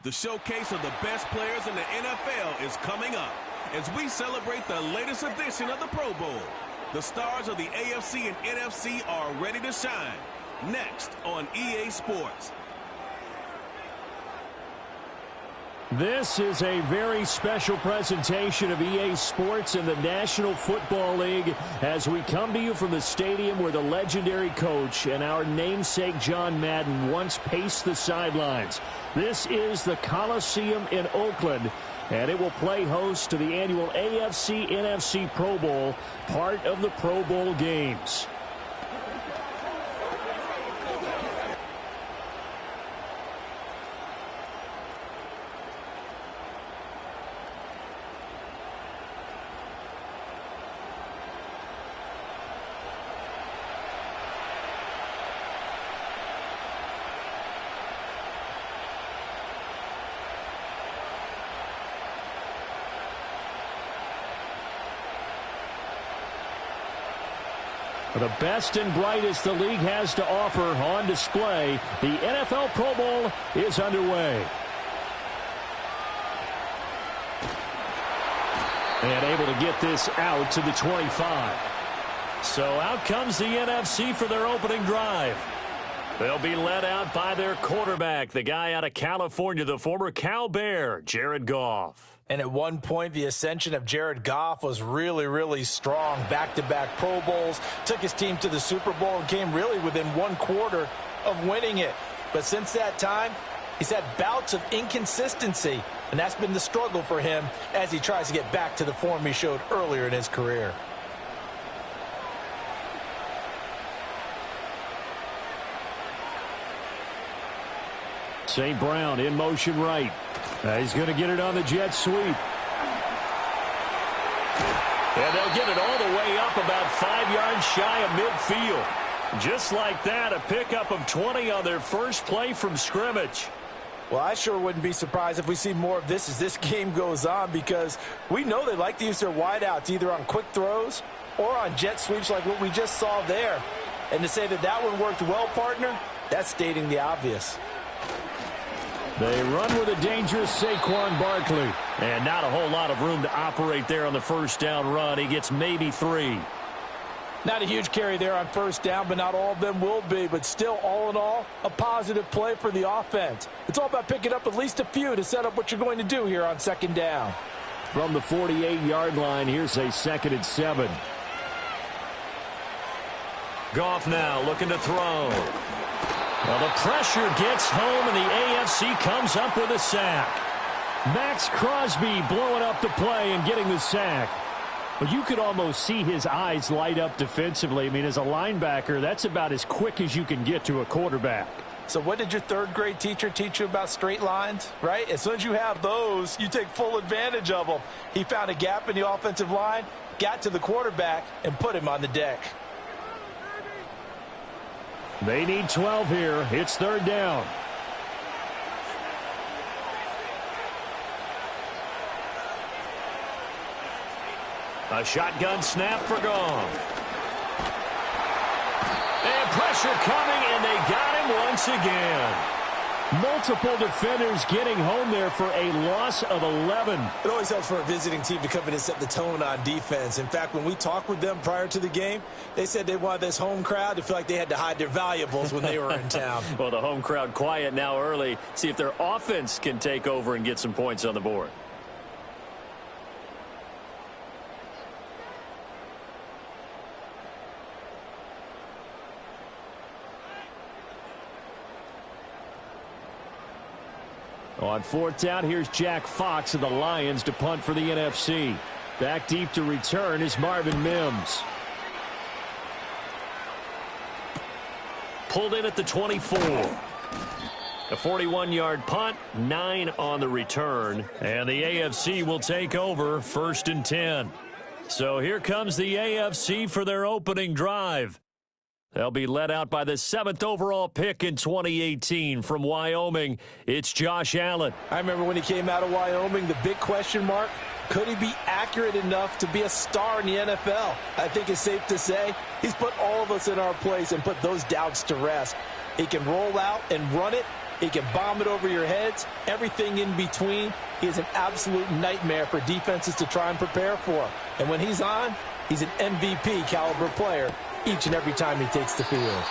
The showcase of the best players in the NFL is coming up as we celebrate the latest edition of the Pro Bowl. The stars of the AFC and NFC are ready to shine. Next on EA Sports. This is a very special presentation of EA Sports and the National Football League as we come to you from the stadium where the legendary coach and our namesake John Madden once paced the sidelines. This is the Coliseum in Oakland, and it will play host to the annual AFC-NFC Pro Bowl, part of the Pro Bowl games. The best and brightest the league has to offer on display. The NFL Pro Bowl is underway. And able to get this out to the 25. So out comes the NFC for their opening drive. They'll be led out by their quarterback, the guy out of California, the former Cal Bear, Jared Goff. And at one point, the ascension of Jared Goff was really, really strong. Back-to-back Pro Bowls, took his team to the Super Bowl and came really within one quarter of winning it. But since that time, he's had bouts of inconsistency, and that's been the struggle for him as he tries to get back to the form he showed earlier in his career. St. Brown in motion right. He's going to get it on the jet sweep. And they'll get it all the way up about 5 yards shy of midfield. Just like that, a pickup of 20 on their first play from scrimmage. Well, I sure wouldn't be surprised if we see more of this as this game goes on, because we know they like to use their wideouts either on quick throws or on jet sweeps like what we just saw there. And to say that that one worked well, partner, that's stating the obvious. They run with a dangerous Saquon Barkley. And not a whole lot of room to operate there on the first down run. He gets maybe 3. Not a huge carry there on first down, but not all of them will be. But still, all in all, a positive play for the offense. It's all about picking up at least a few to set up what you're going to do here on second down. From the 48-yard line, here's a 2nd and 7. Goff now looking to throw. Well, the pressure gets home, and the AFC comes up with a sack. Max Crosby blowing up the play and getting the sack. But you could almost see his eyes light up defensively. I mean, as a linebacker, that's about as quick as you can get to a quarterback. So what did your third-grade teacher teach you about straight lines, right? As soon as you have those, you take full advantage of them. He found a gap in the offensive line, got to the quarterback, and put him on the deck. They need 12 here. It's 3rd down. A shotgun snap for Goff. And pressure coming, and they got him once again. Multiple defenders getting home there for a loss of 11. It always helps for a visiting team to come in and set the tone on defense. In fact, when we talked with them prior to the game, they said they wanted this home crowd to feel like they had to hide their valuables when they were in town. Well, the home crowd quiet now early. See if their offense can take over and get some points on the board. On 4th down, here's Jack Fox of the Lions to punt for the NFC. Back deep to return is Marvin Mims. Pulled in at the 24. A 41-yard punt, 9 on the return. And the AFC will take over 1st and 10. So here comes the AFC for their opening drive. They'll be led out by the 7th overall pick in 2018 from Wyoming. It's Josh Allen. I remember when he came out of Wyoming, the big question mark, could he be accurate enough to be a star in the NFL? I think it's safe to say he's put all of us in our place and put those doubts to rest. He can roll out and run it, He can bomb it over your heads, everything in between. He is an absolute nightmare for defenses to try and prepare for. And when he's on, he's an MVP caliber player each and every time he takes the field.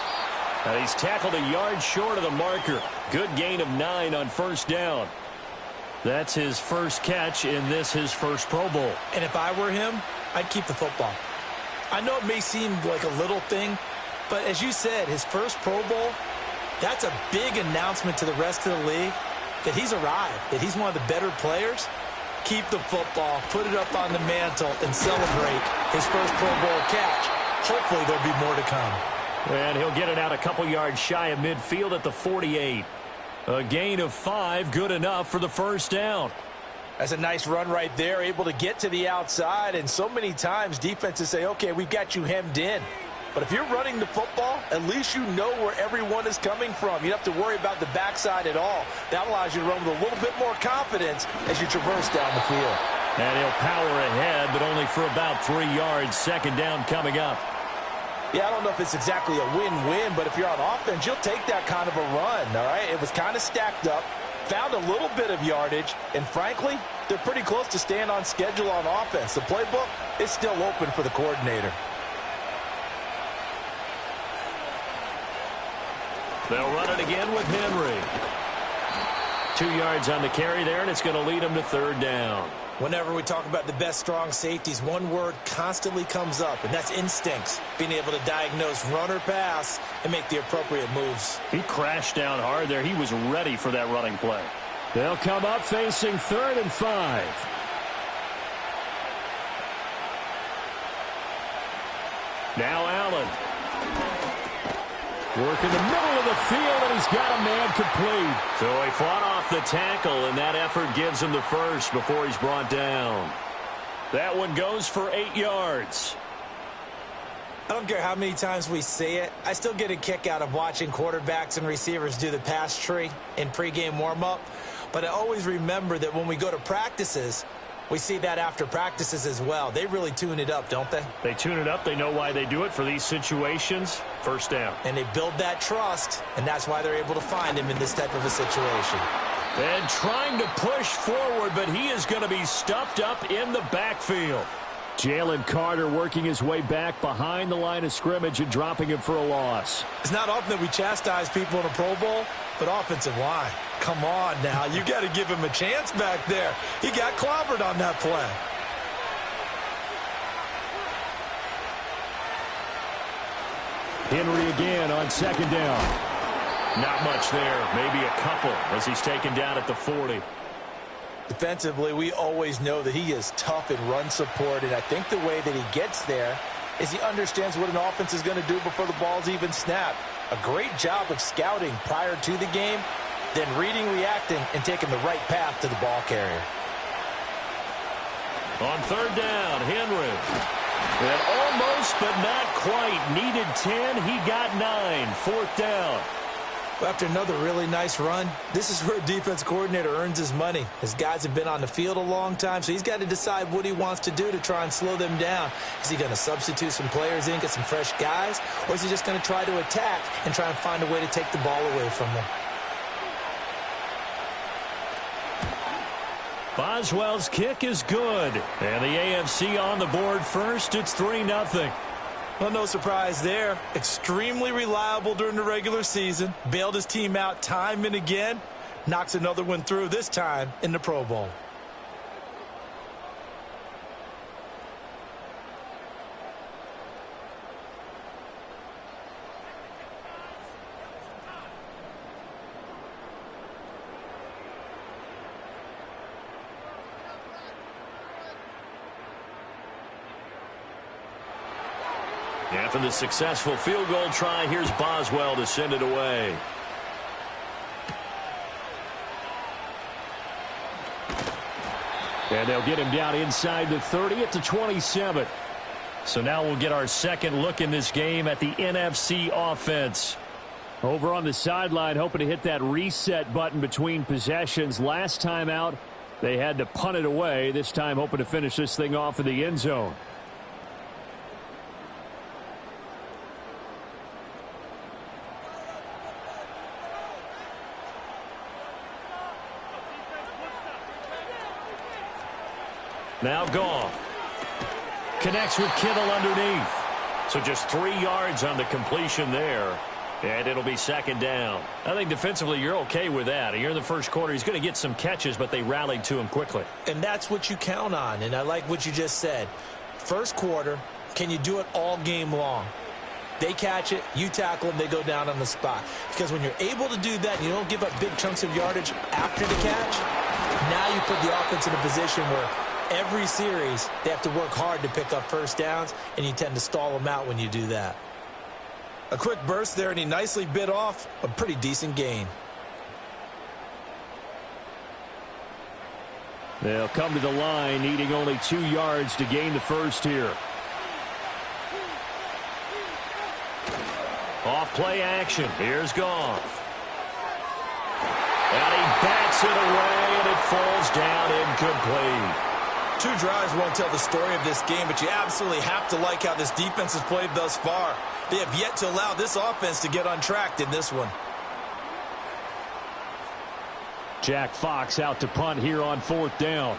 He's tackled a yard short of the marker. Good gain of 9 on first down. That's his first catch in this, his first Pro Bowl. And if I were him, I'd keep the football. I know it may seem like a little thing, but as you said, his first Pro Bowl, that's a big announcement to the rest of the league that he's arrived, that he's one of the better players. Keep the football, put it up on the mantle, and celebrate his first Pro Bowl catch. Hopefully there'll be more to come. And he'll get it out a couple yards shy of midfield at the 48. A gain of 5, good enough for the first down. That's a nice run right there, able to get to the outside. And so many times defenses say, okay, we've got you hemmed in. But if you're running the football, at least you know where everyone is coming from. You don't have to worry about the backside at all. That allows you to run with a little bit more confidence as you traverse down the field. And he'll power ahead, but only for about 3 yards. Second down coming up. Yeah, I don't know if it's exactly a win-win, but if you're on offense, you'll take that kind of a run, all right? It was kind of stacked up, found a little bit of yardage, and frankly, they're pretty close to staying on schedule on offense. The playbook is still open for the coordinator. They'll run it again with Henry. 2 yards on the carry there, and it's going to lead them to third down. Whenever we talk about the best strong safeties, one word constantly comes up, and that's instincts. Being able to diagnose run or pass and make the appropriate moves. He crashed down hard there. He was ready for that running play. They'll come up facing 3rd and 5. Now Allen. Work in the middle of the field, and he's got a man complete. So he fought off the tackle, and that effort gives him the first before he's brought down. That one goes for 8 yards. I don't care how many times we say it. I still get a kick out of watching quarterbacks and receivers do the pass tree in pregame warm-up. But I always remember that when we go to practices, we see that after practices as well. They really tune it up, don't they? They tune it up. They know why they do it for these situations. First down. And they build that trust, and that's why they're able to find him in this type of a situation. And trying to push forward, but he is going to be stuffed up in the backfield. Jalen Carter working his way back behind the line of scrimmage and dropping him for a loss. It's not often that we chastise people in a Pro Bowl, but offensive line. Come on now. You got to give him a chance back there. He got clobbered on that play. Henry again on second down. Not much there. Maybe a couple as he's taken down at the 40. Defensively, we always know that he is tough in run support, and I think the way that he gets there is he understands what an offense is going to do before the ball's even snapped. A great job of scouting prior to the game, then reading, reacting, and taking the right path to the ball carrier. On third down, Henry. And almost, but not quite. Needed 10. He got 9. Fourth down. After another really nice run, this is where a defense coordinator earns his money. His guys have been on the field a long time, so he's got to decide what he wants to do to try and slow them down. Is he going to substitute some players in, get some fresh guys, or is he just going to try to attack and try and find a way to take the ball away from them? Boswell's kick is good. And the AFC on the board first. It's 3-0. Well, no surprise there. Extremely reliable during the regular season. Bailed his team out time and again. Knocks another one through, this time in the Pro Bowl. After the successful field goal try, here's Boswell to send it away. And they'll get him down inside the 30 at the 27. So now we'll get our second look in this game at the NFC offense. Over on the sideline, hoping to hit that reset button between possessions. Last time out, they had to punt it away. This time hoping to finish this thing off in the end zone. Now Goff. Connects with Kittle underneath. So just 3 yards on the completion there. And it'll be second down. I think defensively you're okay with that. Here in the first quarter, he's going to get some catches, but they rallied to him quickly. And that's what you count on. And I like what you just said. First quarter, can you do it all game long? They catch it, you tackle them, they go down on the spot. Because when you're able to do that and you don't give up big chunks of yardage after the catch, now you put the offense in a position where every series they have to work hard to pick up first downs, and you tend to stall them out when you do that. A quick burst there, and he nicely bit off a pretty decent gain. They'll come to the line, needing only 2 yards to gain the first here. Off play action. Here's Goff. And he bats it away, and it falls down incomplete. 2 drives won't tell the story of this game, but you absolutely have to like how this defense has played thus far. They have yet to allow this offense to get untracked in this one. Jack Fox out to punt here on 4th down.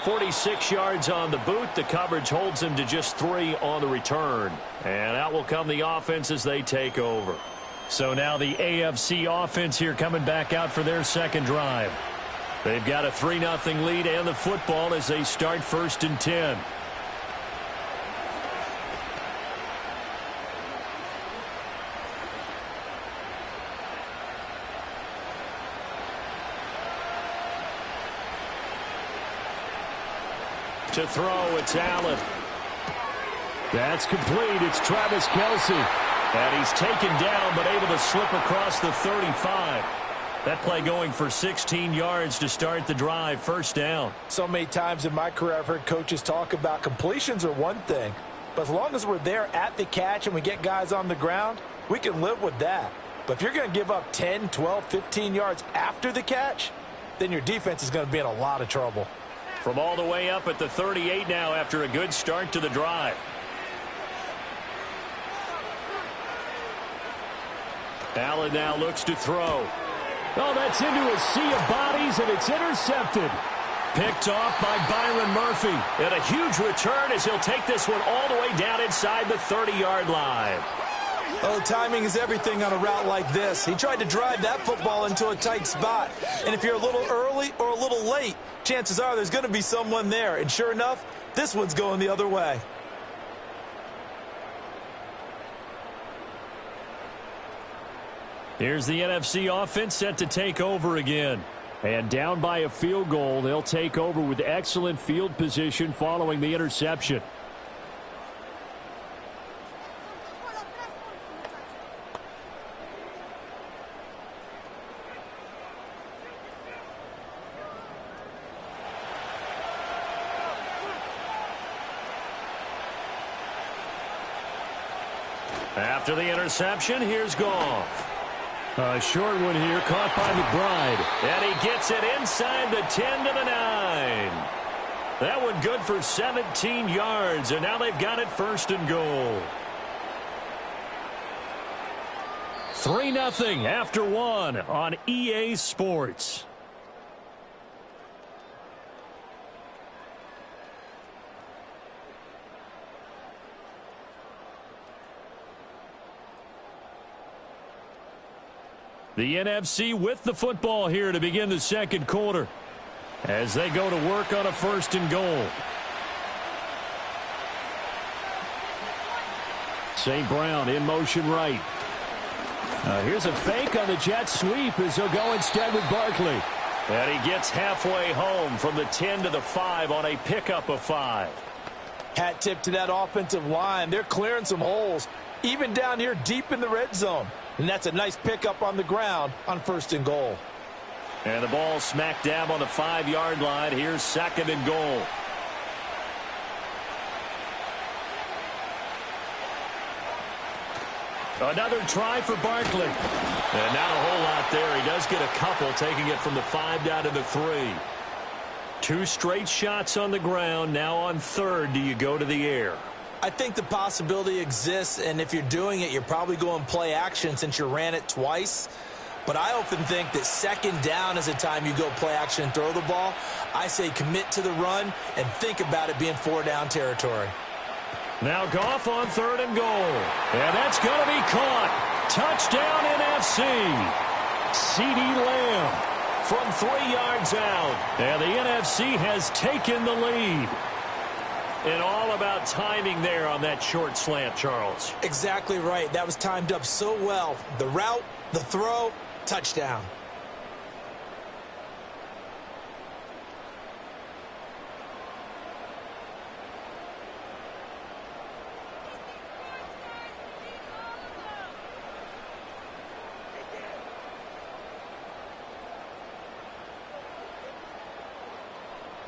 "46 yards on the boot. The coverage holds him to just 3 on the return. And out will come the offense as they take over. So now the AFC offense here coming back out for their second drive. They've got a 3-0 lead and the football as they start 1st and 10. To throw, it's Allen. That's complete. It's Travis Kelce. And he's taken down, but able to slip across the 35. That play going for 16 yards to start the drive. First down. So many times in my career I've heard coaches talk about completions are one thing. But as long as we're there at the catch and we get guys on the ground, we can live with that. But if you're going to give up 10, 12, 15 yards after the catch, then your defense is going to be in a lot of trouble. From all the way up at the 38 now after a good start to the drive. Allen now looks to throw. Oh, that's into a sea of bodies, and it's intercepted. Picked off by Byron Murphy. And a huge return as he'll take this one all the way down inside the 30-yard line. Oh, timing is everything on a route like this. He tried to drive that football into a tight spot. And if you're a little early or a little late, chances are there's going to be someone there. And sure enough, this one's going the other way. Here's the NFC offense set to take over again. And down by a field goal, they'll take over with excellent field position following the interception. After the interception, here's Goff. A short one here, caught by McBride. And he gets it inside the 10 to the 9. That one good for 17 yards, and now they've got it 1st and goal. 3-0 after 1 on EA Sports. The NFC with the football here to begin the second quarter as they go to work on a 1st and goal. St. Brown in motion right. Here's a fake on the jet sweep as he'll go instead with Barkley. And he gets halfway home from the 10 to the 5 on a pickup of 5. Hat tip to that offensive line. They're clearing some holes, even down here deep in the red zone. And that's a nice pickup on the ground on 1st and goal. And the ball smack dab on the 5-yard line. Here's 2nd and goal. Another try for Barkley. And not a whole lot there. He does get a couple, taking it from the 5 down to the 3. 2 straight shots on the ground. Now on 3rd, do you go to the air? I think the possibility exists, and if you're doing it, you're probably going play action since you ran it twice. But I often think that second down is the time you go play action and throw the ball. I say commit to the run and think about it being 4-down territory. Now Goff on 3rd and goal. And that's going to be caught. Touchdown NFC. CeeDee Lamb from 3 yards out. And the NFC has taken the lead. And all about timing there on that short slant, Charles. Exactly right. That was timed up so well. The route, the throw, touchdown.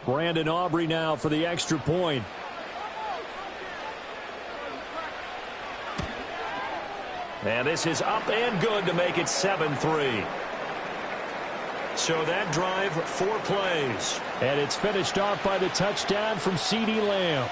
Brandon Aubrey now for the extra point. And this is up and good to make it 7-3. So that drive, 4 plays. And it's finished off by the touchdown from CeeDee Lamb.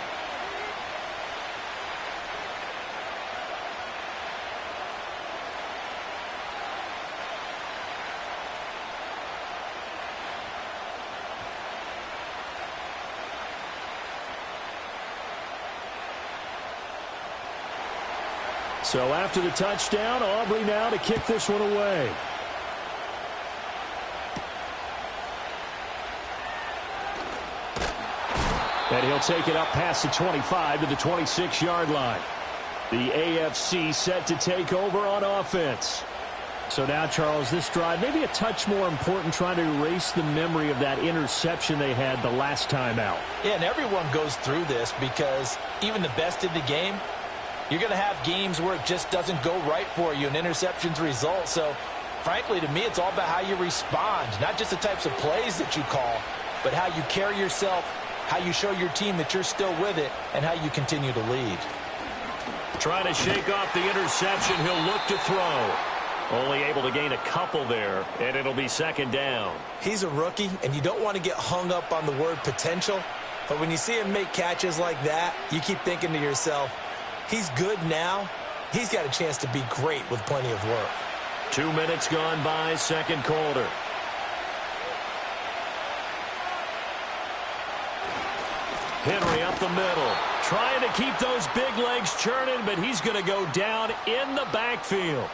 So after the touchdown, Aubrey now to kick this one away. And he'll take it up past the 25 to the 26-yard line. The AFC set to take over on offense. So now, Charles, this drive maybe a touch more important, trying to erase the memory of that interception they had the last time out. Yeah, and everyone goes through this because even the best in the game, you're going to have games where it just doesn't go right for you, and interceptions result. So, frankly, to me, it's all about how you respond, not just the types of plays that you call, but how you carry yourself, how you show your team that you're still with it, and how you continue to lead. Trying to shake off the interception. He'll look to throw. Only able to gain a couple there, and it'll be 2nd down. He's a rookie, and you don't want to get hung up on the word potential, but when you see him make catches like that, you keep thinking to yourself, he's good now. He's got a chance to be great with plenty of work. 2 minutes gone by, 2nd quarter. Henry up the middle, trying to keep those big legs churning, but he's going to go down in the backfield.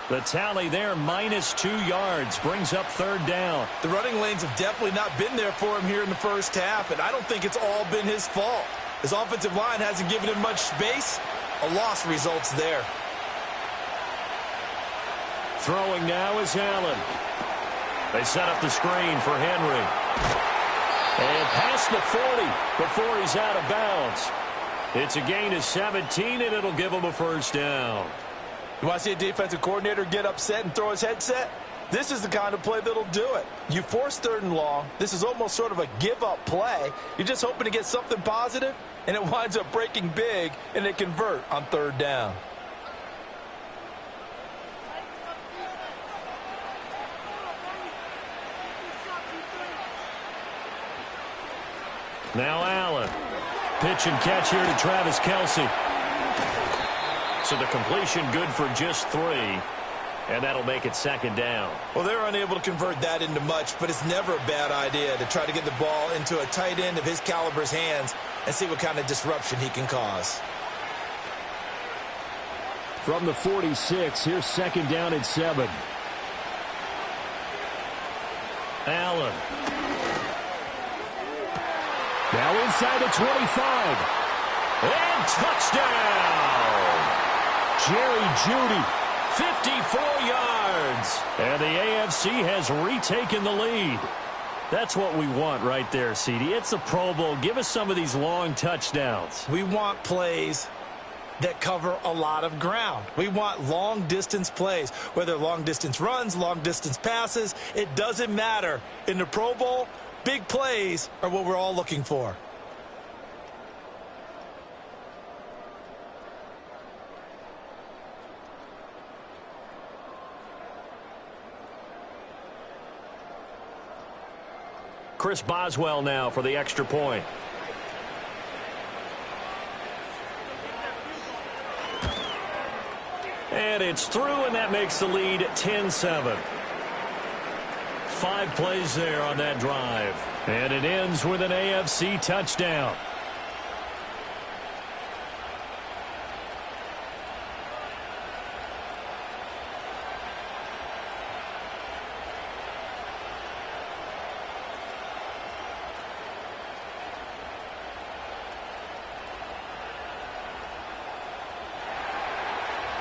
The tally there, -2 yards, brings up 3rd down. The running lanes have definitely not been there for him here in the first half, and I don't think it's all been his fault. His offensive line hasn't given him much space. A loss results there. Throwing now is Allen. They set up the screen for Henry. And past the 40 before he's out of bounds. It's a gain of 17, and it'll give him a 1st down. You want to see a defensive coordinator get upset and throw his headset? This is the kind of play that'll do it. You force 3rd and long. This is almost sort of a give-up play. You're just hoping to get something positive, and it winds up breaking big, and they convert on 3rd down. Now Allen. Pitch and catch here to Travis Kelce. So the completion good for just 3. And that'll make it 2nd down. Well, they're unable to convert that into much, but it's never a bad idea to try to get the ball into a tight end of his caliber's hands and see what kind of disruption he can cause. From the 46, here's 2nd down and 7. Allen. Now inside the 25. And touchdown! Jerry Jeudy, 54 yards. And the AFC has retaken the lead. That's what we want right there, CeeDee. It's a Pro Bowl. Give us some of these long touchdowns. We want plays that cover a lot of ground. We want long-distance plays, whether long-distance runs, long-distance passes. It doesn't matter. In the Pro Bowl, big plays are what we're all looking for. Chris Boswell now for the extra point. And it's through, and that makes the lead 10-7. 5 plays there on that drive. And it ends with an AFC touchdown.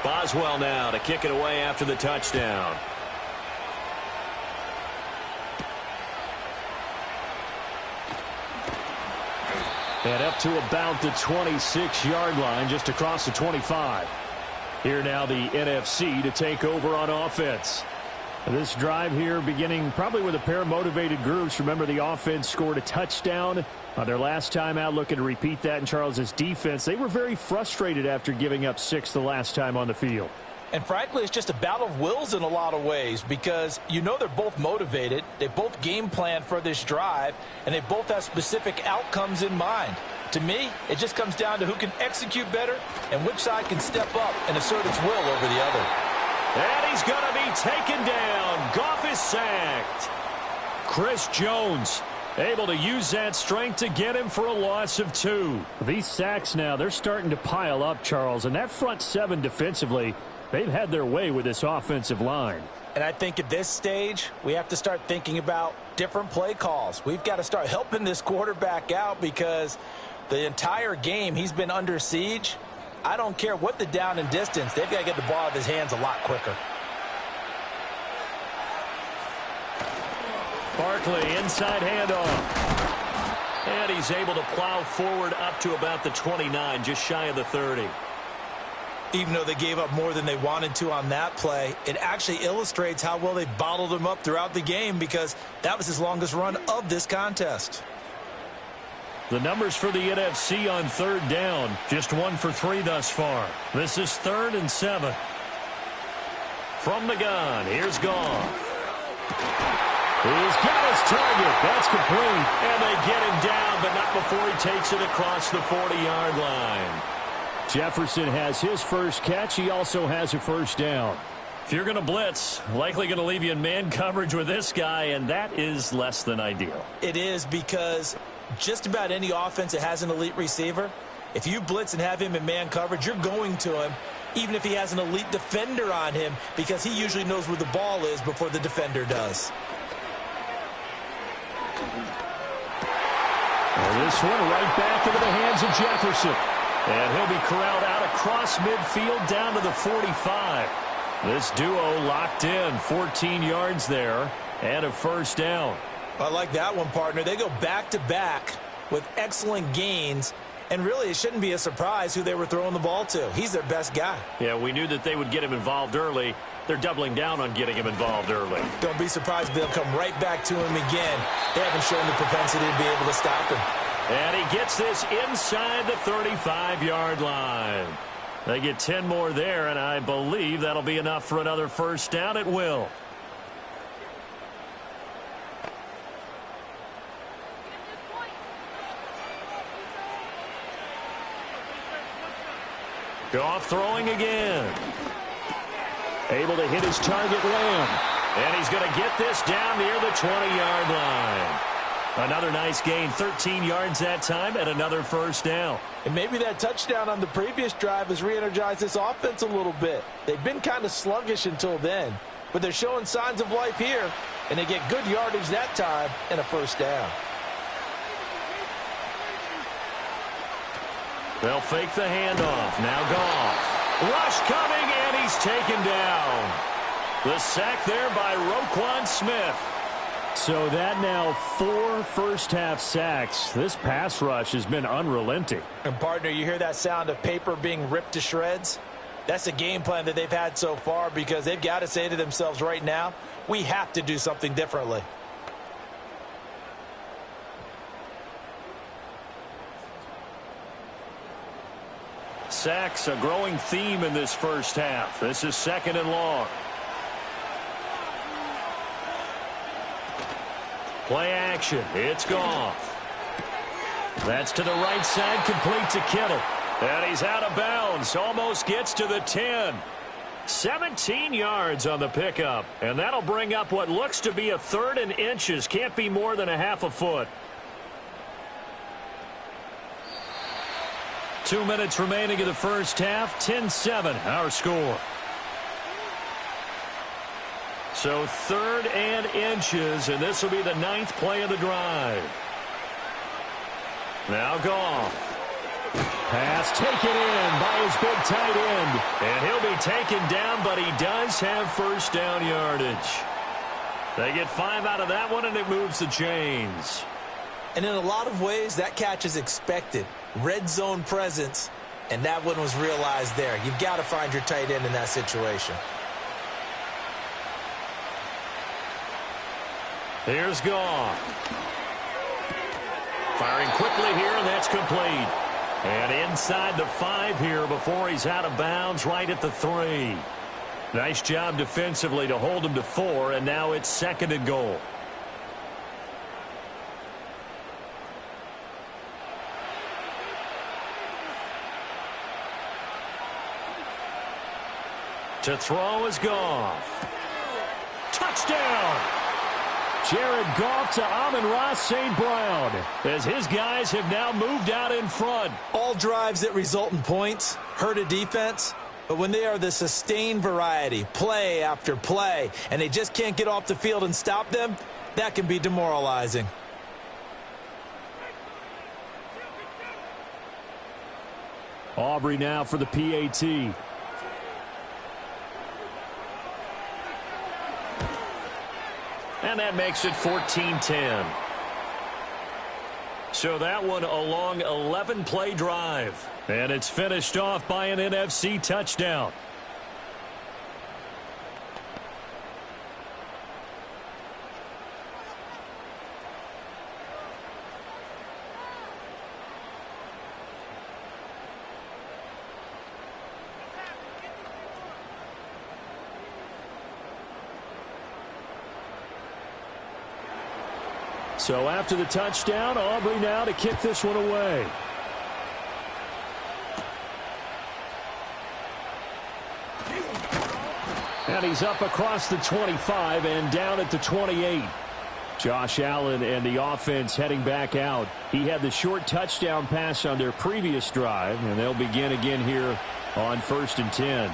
Boswell now to kick it away after the touchdown. And up to about the 26-yard line, just across the 25. Here now the NFC to take over on offense. This drive here beginning probably with a pair of motivated groups. Remember, the offense scored a touchdown on their last time out, looking to repeat that in Charles's defense. They were very frustrated after giving up 6 the last time on the field. And frankly, it's just a battle of wills in a lot of ways because you know they're both motivated. They both game plan for this drive, and they both have specific outcomes in mind. To me, it just comes down to who can execute better and which side can step up and assert its will over the other. And he's going to be taken down. Goff is sacked. Chris Jones able to use that strength to get him for a loss of 2. These sacks now, they're starting to pile up, Charles. And that front 7 defensively, they've had their way with this offensive line. And I think at this stage, we have to start thinking about different play calls. We've got to start helping this quarterback out because the entire game he's been under siege. I don't care what the down and distance. They've got to get the ball out of his hands a lot quicker. Barkley, inside handoff. And he's able to plow forward up to about the 29, just shy of the 30. Even though they gave up more than they wanted to on that play, it actually illustrates how well they bottled him up throughout the game because that was his longest run of this contest. The numbers for the NFC on 3rd down, just 1 for 3 thus far. This is 3rd and 7. From the gun, here's Goff. He's got his target. That's complete. And they get him down, but not before he takes it across the 40-yard line. Jefferson has his first catch. He also has a first down. If you're going to blitz, likely going to leave you in man coverage with this guy, and that is less than ideal. It is because just about any offense that has an elite receiver, if you blitz and have him in man coverage, you're going to him, even if he has an elite defender on him, because he usually knows where the ball is before the defender does. And this one right back into the hands of Jefferson. And he'll be corralled out across midfield down to the 45. This duo locked in, 14 yards there, and a first down. I like that one, partner. They go back-to-back with excellent gains, and really it shouldn't be a surprise who they were throwing the ball to. He's their best guy. Yeah, we knew that they would get him involved early. They're doubling down on getting him involved early. Don't be surprised if they'll come right back to him again. They haven't shown the propensity to be able to stop him. And he gets this inside the 35-yard line. They get 10 more there, and I believe that'll be enough for another first down. It will. Goff throwing again. Able to hit his target, Lamb. And he's going to get this down near the 20-yard line. Another nice gain, 13 yards that time, and another first down. And maybe that touchdown on the previous drive has re-energized this offense a little bit. They've been kind of sluggish until then, but they're showing signs of life here, and they get good yardage that time and a first down. They'll fake the handoff. Now Goff. Rush coming, and he's taken down. The sack there by Roquan Smith. So that now 4 first-half sacks. This pass rush has been unrelenting. And, partner, you hear that sound of paper being ripped to shreds? That's a game plan that they've had so far because they've got to say to themselves right now, we have to do something differently. Sacks, a growing theme in this first half. This is 2nd and long. Play action. It's Goff. That's to the right side, complete to Kittle. And he's out of bounds. Almost gets to the 10. 17 yards on the pickup. And that'll bring up what looks to be a 3rd and inches. Can't be more than a half a foot. 2 minutes remaining in the first half. 10-7 our score. So 3rd and inches, and this will be the 9th play of the drive. Now Goff. Pass taken in by his big tight end. And he'll be taken down, but he does have first down yardage. They get 5 out of that one, and it moves the chains. And in a lot of ways, that catch is expected. Red zone presence, and that one was realized there. You've got to find your tight end in that situation. Here's Goff. Firing quickly here, and that's complete. And inside the 5 here before he's out of bounds, right at the 3. Nice job defensively to hold him to 4, and now it's 2nd and goal. To throw is Goff. Touchdown! Jared Goff to Amon-Ra St. Brown as his guys have now moved out in front. All drives that result in points hurt a defense, but when they are the sustained variety, play after play, and they just can't get off the field and stop them, that can be demoralizing. Aubrey now for the PAT. And that makes it 14-10. So that one a long 11-play drive. And it's finished off by an NFC touchdown. So after the touchdown, Aubrey now to kick this one away. And he's up across the 25 and down at the 28. Josh Allen and the offense heading back out. He had the short touchdown pass on their previous drive, and they'll begin again here on 1st and 10.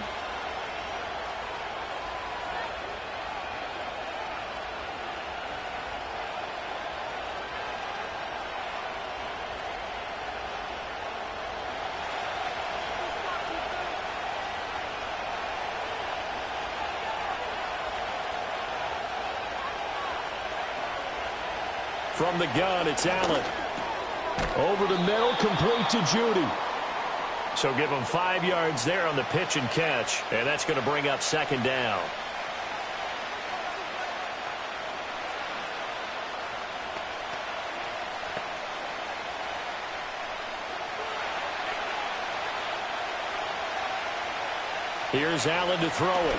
From the gun, it's Allen. Over the middle, complete to Judy. So give him 5 yards there on the pitch and catch, and that's going to bring up 2nd down. Here's Allen to throw it.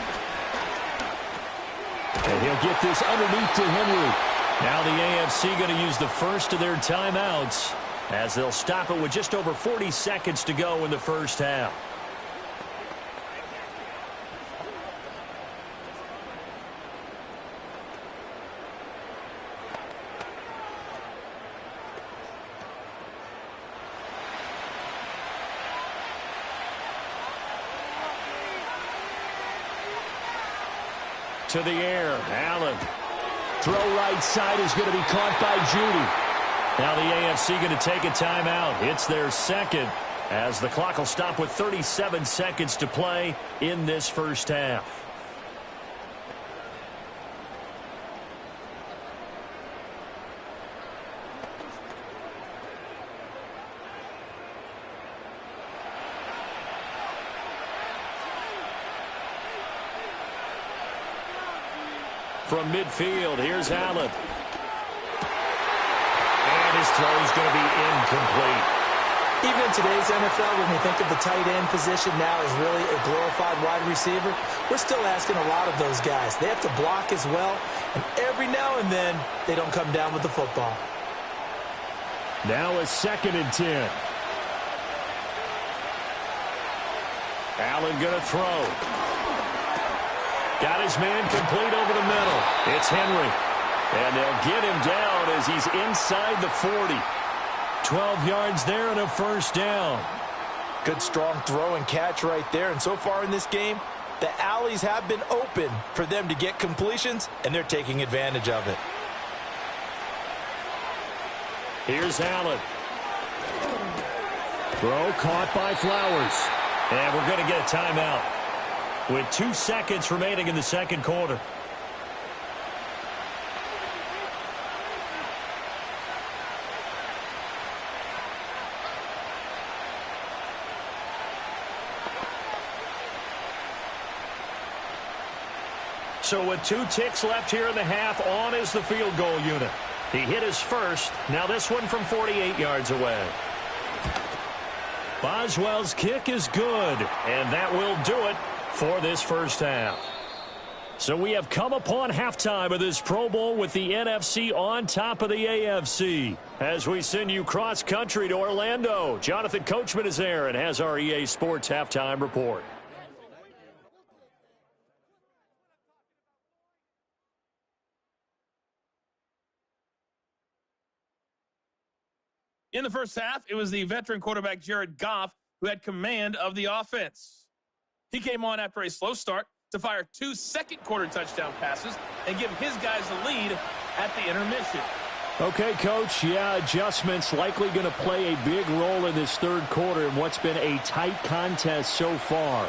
And he'll get this underneath to Henry. Now the AFC going to use the first of their timeouts as they'll stop it with just over 40 seconds to go in the first half. To the air, Allen. Throw right side is going to be caught by Judy. Now the AFC going to take a timeout. It's their second as the clock will stop with 37 seconds to play in this first half. From midfield, here's Allen. And his throw is going to be incomplete. Even in today's NFL, when we think of the tight end position now as really a glorified wide receiver, we're still asking a lot of those guys. They have to block as well, and every now and then, they don't come down with the football. Now a 2nd and 10. Allen going to throw. Got his man complete over the middle. It's Henry. And they'll get him down as he's inside the 40. 12 yards there and a first down. Good strong throw and catch right there. And so far in this game, the alleys have been open for them to get completions, and they're taking advantage of it. Here's Allen. Throw caught by Flowers. And we're going to get a timeout with 2 seconds remaining in the second quarter. So with 2 ticks left here in the half, on is the field goal unit. He hit his first. Now this one from 48 yards away. Boswell's kick is good, and that will do it for this first half. So we have come upon halftime of this Pro Bowl with the NFC on top of the AFC. As we send you cross-country to Orlando, Jonathan Coachman is there and has our EA Sports halftime report. In the first half, it was the veteran quarterback Jared Goff who had command of the offense. He came on after a slow start to fire 2 second-quarter touchdown passes and give his guys the lead at the intermission. Okay, Coach, yeah, adjustments likely going to play a big role in this third quarter in what's been a tight contest so far.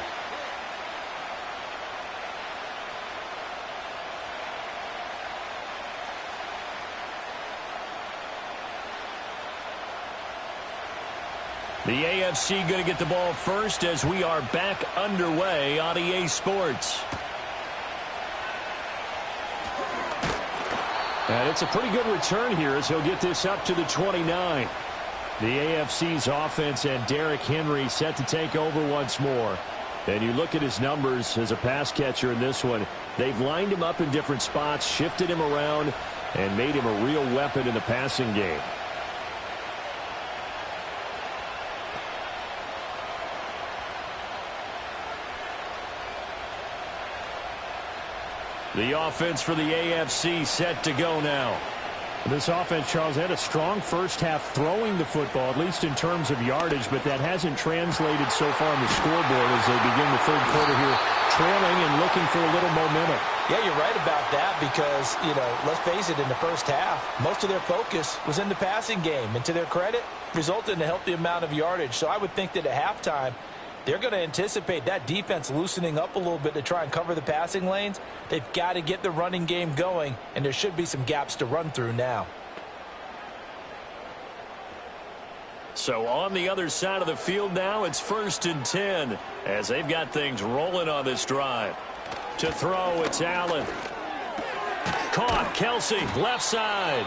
The AFC going to get the ball first as we are back underway on EA Sports. And it's a pretty good return here as he'll get this up to the 29. The AFC's offense and Derrick Henry set to take over once more. And you look at his numbers as a pass catcher in this one. They've lined him up in different spots, shifted him around, and made him a real weapon in the passing game. The offense for the AFC set to go now. This offense, Charles, had a strong first half throwing the football, at least in terms of yardage, but that hasn't translated so far on the scoreboard as they begin the third quarter here, trailing and looking for a little momentum. Yeah, you're right about that because, let's face it, in the first half, most of their focus was in the passing game. And to their credit, resulted in a healthy amount of yardage. So I would think that at halftime, they're going to anticipate that defense loosening up a little bit to try and cover the passing lanes. They've got to get the running game going, and there should be some gaps to run through now. So on the other side of the field now, it's 1st and 10 as they've got things rolling on this drive. To throw, it's Allen. Caught, Kelsey, left side.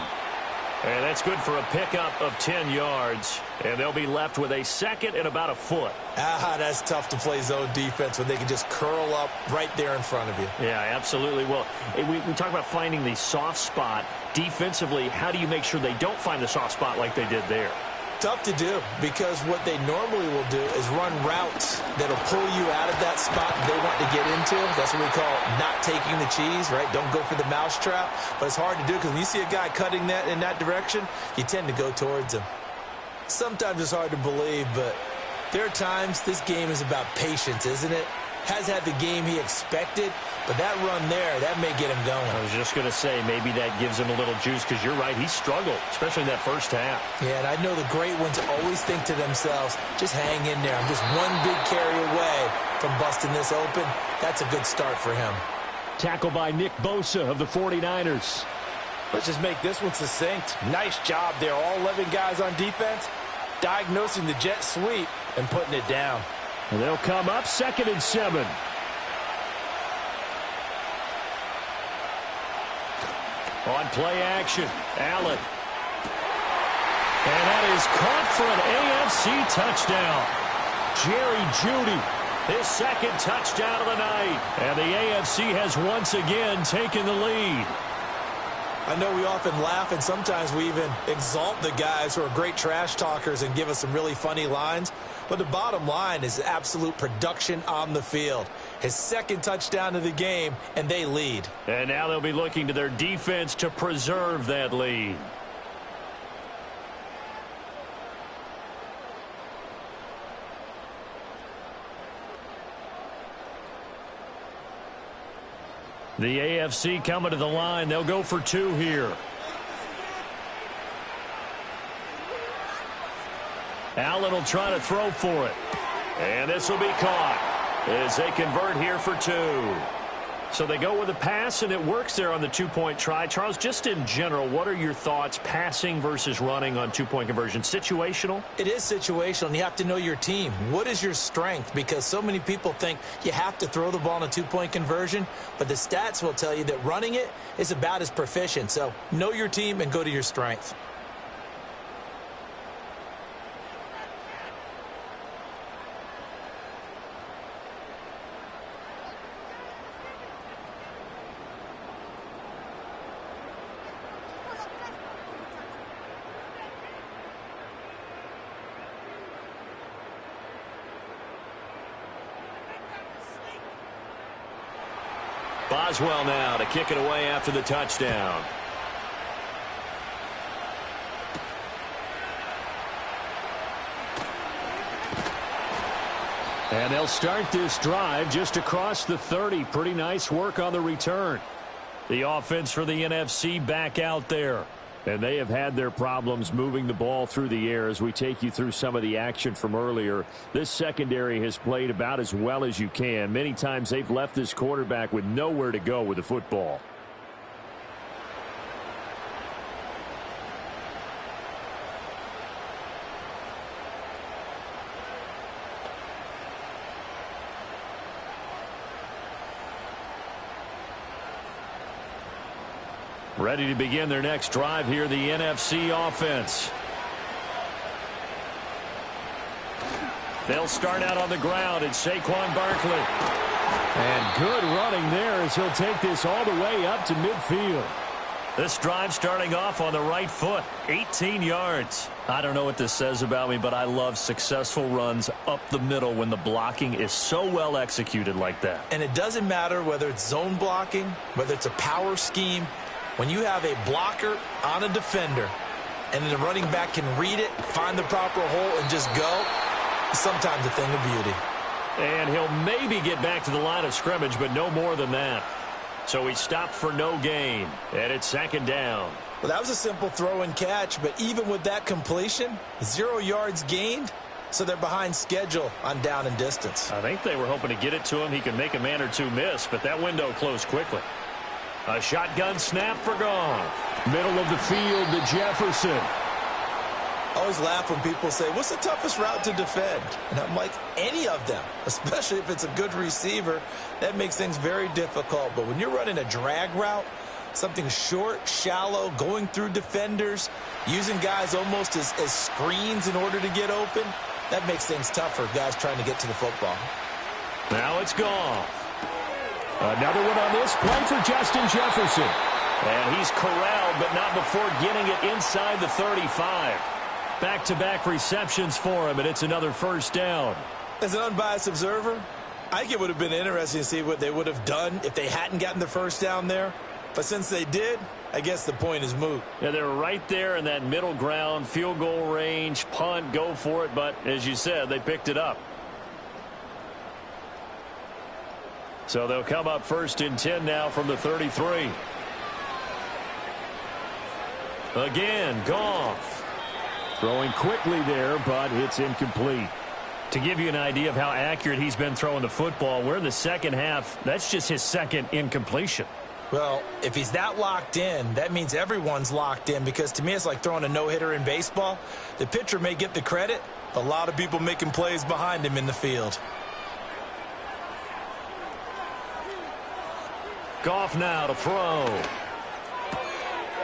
And that's good for a pickup of 10 yards. And they'll be left with a second and about a foot. That's tough to play zone defense when they can just curl up right there in front of you. Yeah, absolutely. Well, we talk about finding the soft spot. Defensively, how do you make sure they don't find the soft spot like they did there? Tough to do because what they normally will do is run routes that'll pull you out of that spot they want to get into. That's what we call not taking the cheese, right? Don't go for the mousetrap. But it's hard to do because when you see a guy cutting that in that direction, you tend to go towards him. Sometimes it's hard to believe, but there are times this game is about patience, isn't it? Has had the game he expected, but that run there, that may get him going. I was just going to say, maybe that gives him a little juice because you're right, he struggled, especially in that first half. Yeah, and I know the great ones always think to themselves, just hang in there. I'm just one big carry away from busting this open. That's a good start for him. Tackle by Nick Bosa of the 49ers. Let's just make this one succinct. Nice job there. All 11 guys on defense, diagnosing the jet sweep and putting it down. And they'll come up 2nd and 7. On play action, Allen. And that is caught for an AFC touchdown. Jerry Jeudy, his second touchdown of the night. And the AFC has once again taken the lead. I know we often laugh and sometimes we even exalt the guys who are great trash talkers and give us some really funny lines. But the bottom line is absolute production on the field. His second touchdown of the game, and they lead. And now they'll be looking to their defense to preserve that lead. The AFC coming to the line. They'll go for 2 here. Allen will try to throw for it. And this will be caught as they convert here for 2. So they go with a pass, and it works there on the 2-point try. Charles, just in general, what are your thoughts passing versus running on 2-point conversion? Situational? It is situational, and you have to know your team. What is your strength? Because so many people think you have to throw the ball in a 2-point conversion, but the stats will tell you that running it is about as proficient. So know your team and go to your strength. Boswell now to kick it away after the touchdown. And they'll start this drive just across the 30. Pretty nice work on the return. The offense for the NFC back out there. And they have had their problems moving the ball through the air as we take you through some of the action from earlier. This secondary has played about as well as you can. Many times they've left this quarterback with nowhere to go with the football. Ready to begin their next drive here, the NFC offense. They'll start out on the ground. It's Saquon Barkley. And good running there as he'll take this all the way up to midfield. This drive starting off on the right foot, 18 yards. I don't know what this says about me, but I love successful runs up the middle when the blocking is so well executed like that. And it doesn't matter whether it's zone blocking, whether it's a power scheme. When you have a blocker on a defender and the running back can read it, find the proper hole, and just go, it's sometimes a thing of beauty. And he'll maybe get back to the line of scrimmage, but no more than that. So he stopped for no gain, and it's second down. Well, that was a simple throw and catch, but even with that completion, 0 yards gained, so they're behind schedule on down and distance. I think they were hoping to get it to him. He could make a man or two miss, but that window closed quickly. A shotgun snap for Goff. Middle of the field to Jefferson. I always laugh when people say, what's the toughest route to defend? And I'm like, any of them, especially if it's a good receiver. That makes things very difficult. But when you're running a drag route, something short, shallow, going through defenders, using guys almost as screens in order to get open, that makes things tougher, guys trying to get to the football. Now it's Goff. Another one on this play for Justin Jefferson. And he's corralled, but not before getting it inside the 35. Back-to-back receptions for him, and it's another first down. As an unbiased observer, I think it would have been interesting to see what they would have done if they hadn't gotten the first down there. But since they did, I guess the point is moot. Yeah, they're right there in that middle ground, field goal range, punt, go for it. But as you said, they picked it up. So they'll come up first and 10 now from the 33. Again, Goff. Throwing quickly there, but it's incomplete. To give you an idea of how accurate he's been throwing the football, we're in the second half. That's just his second incompletion. Well, if he's that locked in, that means everyone's locked in, because to me it's like throwing a no-hitter in baseball. The pitcher may get the credit. A lot of people making plays behind him in the field. Goff now to throw.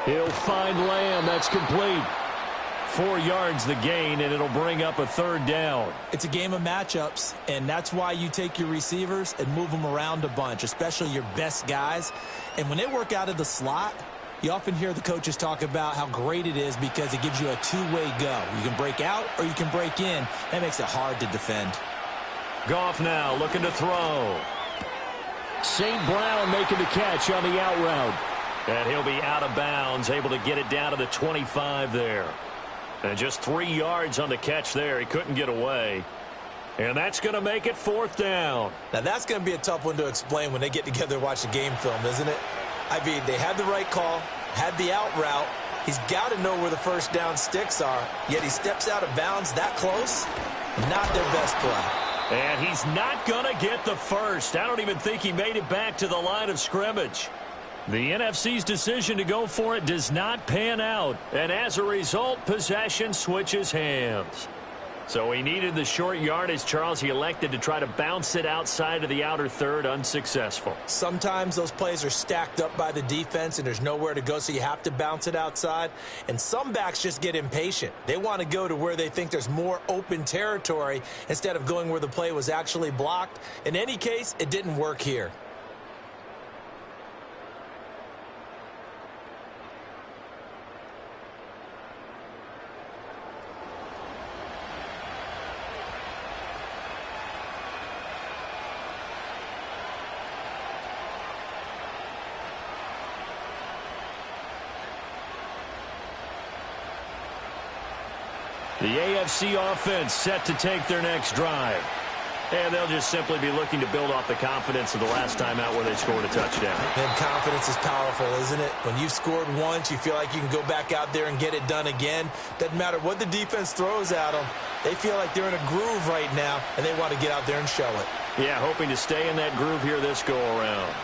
He'll find Lamb. That's complete. 4 yards the gain, and it'll bring up a third down. It's a game of matchups, and that's why you take your receivers and move them around a bunch, especially your best guys. And when they work out of the slot, You often hear the coaches talk about how great it is because it gives you a two-way go. You can break out or you can break in. That makes it hard to defend. Goff now looking to throw. St. Brown making the catch on the out route. And he'll be out of bounds, able to get it down to the 25 there. And just 3 yards on the catch there. He couldn't get away. And that's going to make it 4th down. Now, that's going to be a tough one to explain when they get together and watch the game film, isn't it? I mean, they had the right call, had the out route. He's got to know where the first down sticks are, yet he steps out of bounds that close. Not their best play. And he's not going to get the first. I don't even think he made it back to the line of scrimmage. The NFC's decision to go for it does not pan out. And as a result, possession switches hands. So he needed the short yardage, Charles. He elected to try to bounce it outside of the outer third, unsuccessful. Sometimes those plays are stacked up by the defense and there's nowhere to go, so you have to bounce it outside. And some backs just get impatient. They want to go to where they think there's more open territory instead of going where the play was actually blocked. In any case, it didn't work here. The AFC offense set to take their next drive. And they'll just simply be looking to build off the confidence of the last time out where they scored a touchdown. And confidence is powerful, isn't it? When you've scored once, you feel like you can go back out there and get it done again. Doesn't matter what the defense throws at them. They feel like they're in a groove right now, and they want to get out there and show it. Yeah, hoping to stay in that groove here this go-around.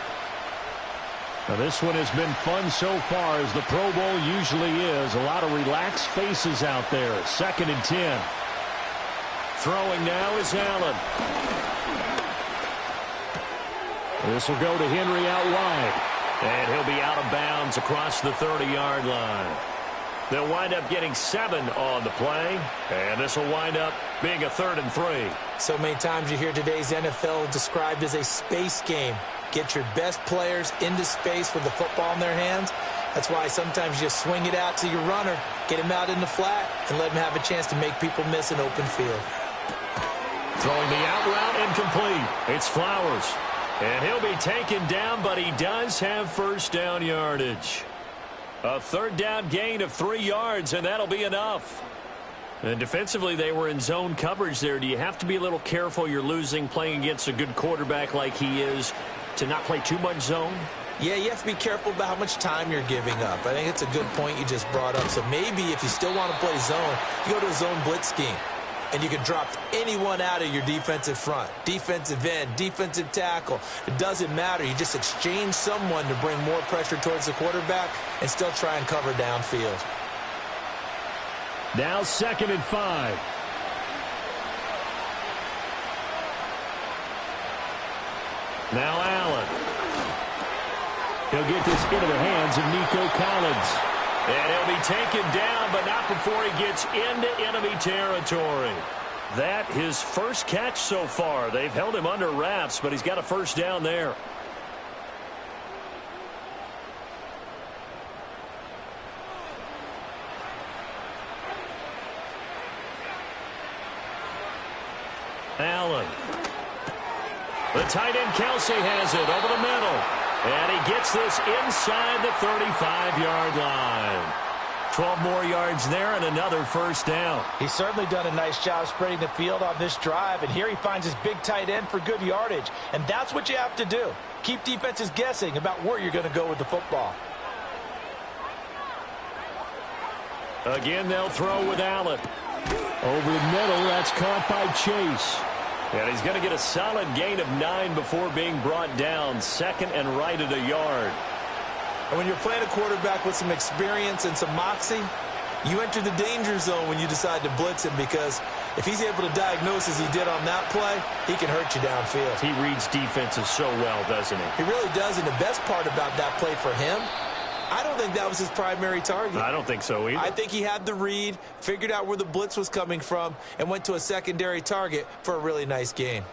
Now, this one has been fun so far, as the Pro Bowl usually is. A lot of relaxed faces out there. 2nd and 10. Throwing now is Allen. This will go to Henry out wide. And he'll be out of bounds across the 30-yard line. They'll wind up getting 7 on the play. And this will wind up being a 3rd and 3. So many times you hear today's NFL described as a space game. Get your best players into space with the football in their hands. That's why sometimes you just swing it out to your runner, get him out in the flat, and let him have a chance to make people miss an open field. Throwing the out route incomplete. It's Flowers. And he'll be taken down, but he does have first down yardage. A 3rd down gain of 3 yards, and that'll be enough. And defensively, they were in zone coverage there. Do you have to be a little careful? You're losing playing against a good quarterback like he is to not play too much zone? Yeah, you have to be careful about how much time you're giving up. I think it's a good point you just brought up. So maybe if you still want to play zone, you go to a zone blitz scheme. And you can drop anyone out of your defensive front. Defensive end, defensive tackle. It doesn't matter. You just exchange someone to bring more pressure towards the quarterback and still try and cover downfield. Now 2nd and 5. Now Allen. He'll get this into the hands of Nico Collins. And he'll be taken down, but not before he gets into enemy territory. That his first catch so far. They've held him under wraps, but he's got a first down there. Allen. The tight end Kelsey has it over the middle. And he gets this inside the 35-yard line. 12 more yards there and another first down. He's certainly done a nice job spreading the field on this drive. And here he finds his big tight end for good yardage. And that's what you have to do. Keep defenses guessing about where you're going to go with the football. Again, they'll throw with Allen. Over the middle, that's caught by Chase. And he's going to get a solid gain of 9 before being brought down. 2nd and right at a yard. And when you're playing a quarterback with some experience and some moxie, you enter the danger zone when you decide to blitz him, because if he's able to diagnose as he did on that play, he can hurt you downfield. He reads defenses so well, doesn't he? He really does, and the best part about that play for him, I don't think that was his primary target. I don't think so either. I think he had the read, figured out where the blitz was coming from, and went to a secondary target for a really nice gain.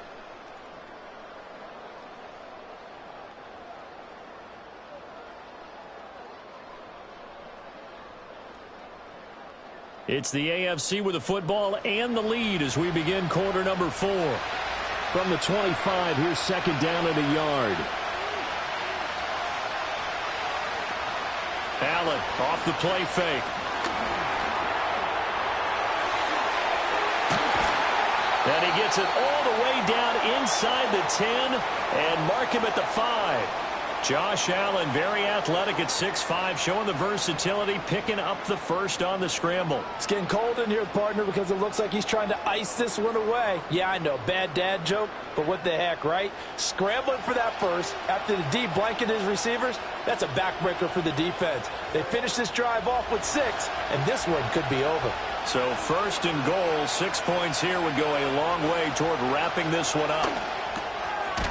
It's the AFC with the football and the lead as we begin quarter number 4. From the 25, here's second down and a yard. Allen off the play fake. And he gets it all the way down inside the 10 and mark him at the 5. Josh Allen, very athletic at 6'5", showing the versatility, picking up the first on the scramble. It's getting cold in here, partner, because it looks like he's trying to ice this one away. Yeah, I know, bad dad joke, but what the heck, right? Scrambling for that first after the D blanketed his receivers, that's a backbreaker for the defense. They finished this drive off with 6, and this one could be over. So first and goal, 6 points here would go a long way toward wrapping this one up.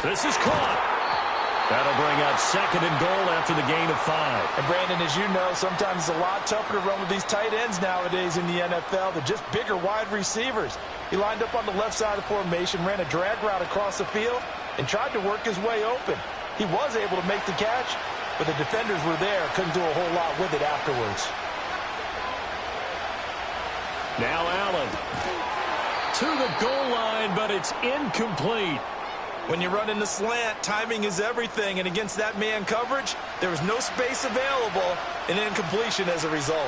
This is caught. That'll bring up second and goal after the gain of 5. And Brandon, as you know, sometimes it's a lot tougher to run with these tight ends nowadays in the NFL. They're just bigger wide receivers. He lined up on the left side of the formation, ran a drag route across the field, and tried to work his way open. He was able to make the catch, but the defenders were there. Couldn't do a whole lot with it afterwards. Now Allen to the goal line, but it's incomplete. When you run in the slant, timing is everything, and against that man coverage, there was no space available, and incompletion as a result.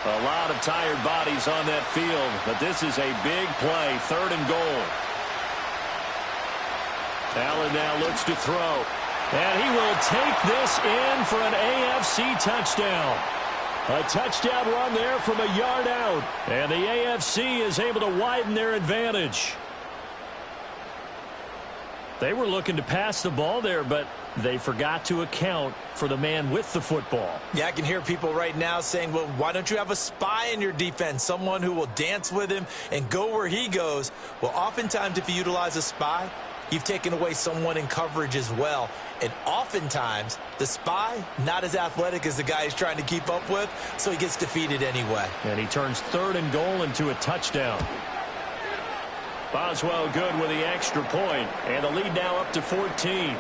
A lot of tired bodies on that field, but this is a big play, third and goal. Allen now looks to throw, and he will take this in for an AFC touchdown. A touchdown run there from a yard out. And the AFC is able to widen their advantage. They were looking to pass the ball there, but they forgot to account for the man with the football. Yeah, I can hear people right now saying, well, why don't you have a spy in your defense, someone who will dance with him and go where he goes? Well, oftentimes if you utilize a spy, you've taken away someone in coverage as well. And oftentimes, the spy, not as athletic as the guy he's trying to keep up with, so he gets defeated anyway. And he turns third and goal into a touchdown. Boswell good with the extra point, and the lead now up to 14.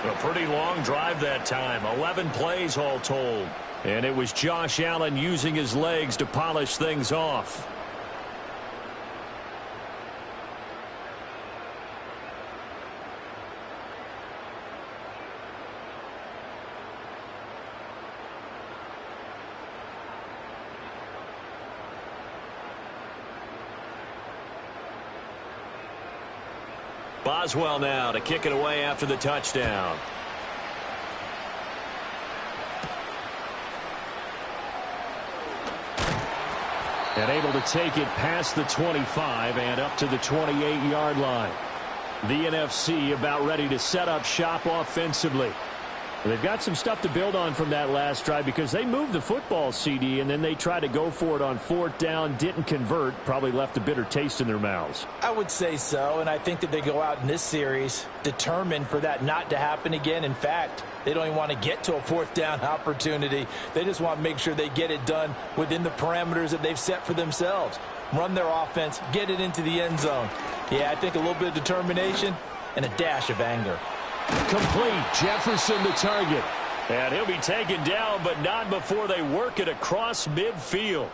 A pretty long drive that time, 11 plays all told. And it was Josh Allen using his legs to polish things off. Boswell now to kick it away after the touchdown. And able to take it past the 25 and up to the 28-yard line. The NFC about ready to set up shop offensively. They've got some stuff to build on from that last drive because they moved the football, CD, and then they tried to go for it on fourth down, didn't convert, probably left a bitter taste in their mouths. I would say so, and I think that they go out in this series determined for that not to happen again. In fact, they don't even want to get to a fourth down opportunity. They just want to make sure they get it done within the parameters that they've set for themselves. Run their offense, get it into the end zone. Yeah, I think a little bit of determination and a dash of anger. Complete. Jefferson the target. And he'll be taken down, but not before they work it across midfield.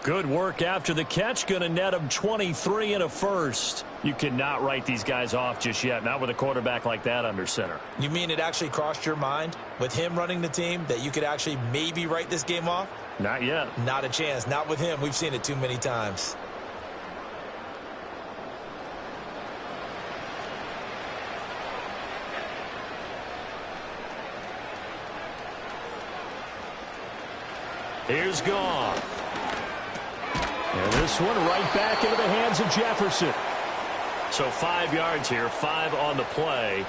Good work after the catch. Going to net him 23 and a first. You cannot write these guys off just yet, not with a quarterback like that under center. You mean it actually crossed your mind with him running the team that you could actually maybe write this game off? Not yet. Not a chance. Not with him. We've seen it too many times. Here's Goff. And this one right back into the hands of Jefferson. So 5 yards here, 5 on the play,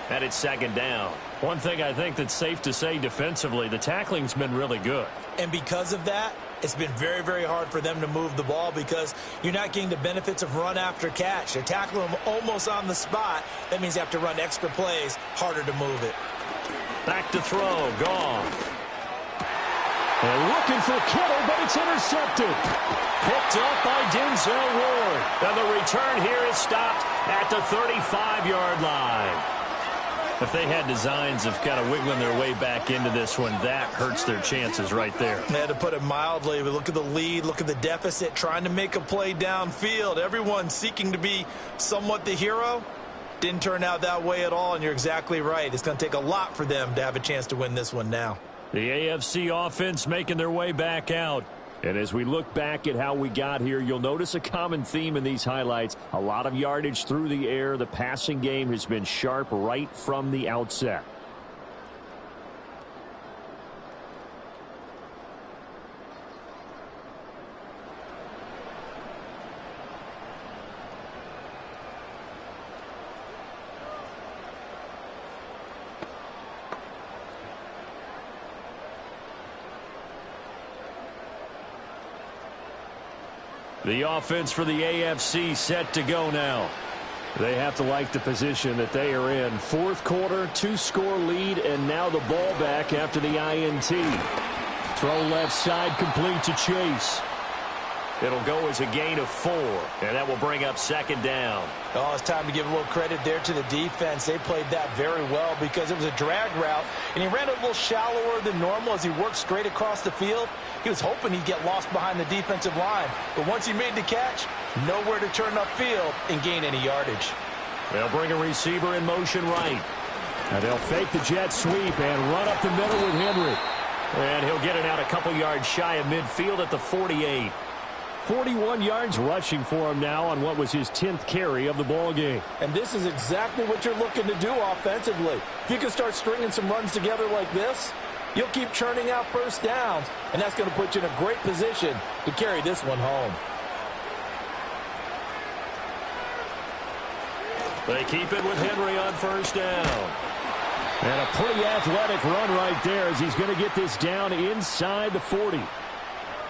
and it's second down. One thing I think that's safe to say defensively, the tackling's been really good. And because of that, it's been very, very hard for them to move the ball because you're not getting the benefits of run after catch. They're tackling them almost on the spot. That means you have to run extra plays, harder to move it. Back to throw, Goff. And looking for Kittle, but it's intercepted. Picked up by Denzel Ward. And the return here is stopped at the 35-yard line. If they had designs of kind of wiggling their way back into this one, that hurts their chances right there. Yeah, to put it mildly, but look at the lead, look at the deficit, trying to make a play downfield. Everyone seeking to be somewhat the hero. Didn't turn out that way at all, and you're exactly right. It's going to take a lot for them to have a chance to win this one now. The AFC offense making their way back out. And as we look back at how we got here, you'll notice a common theme in these highlights. A lot of yardage through the air. The passing game has been sharp right from the outset. The offense for the AFC set to go now. They have to like the position that they are in. Fourth quarter, 2-score lead, and now the ball back after the INT. Throw left side, complete to Chase. It'll go as a gain of 4, and that will bring up second down. Oh, it's time to give a little credit there to the defense. They played that very well because it was a drag route, and he ran a little shallower than normal as he worked straight across the field. He was hoping he'd get lost behind the defensive line, but once he made the catch, nowhere to turn upfield and gain any yardage. They'll bring a receiver in motion right. And they'll fake the jet sweep and run up the middle with Henry. And he'll get it out a couple yards shy of midfield at the 48. 41 yards rushing for him now on what was his 10th carry of the ball game. And this is exactly what you're looking to do offensively. If you can start stringing some runs together like this, you'll keep churning out first downs, and that's going to put you in a great position to carry this one home. They keep it with Henry on first down. And a pretty athletic run right there as he's going to get this down inside the 40.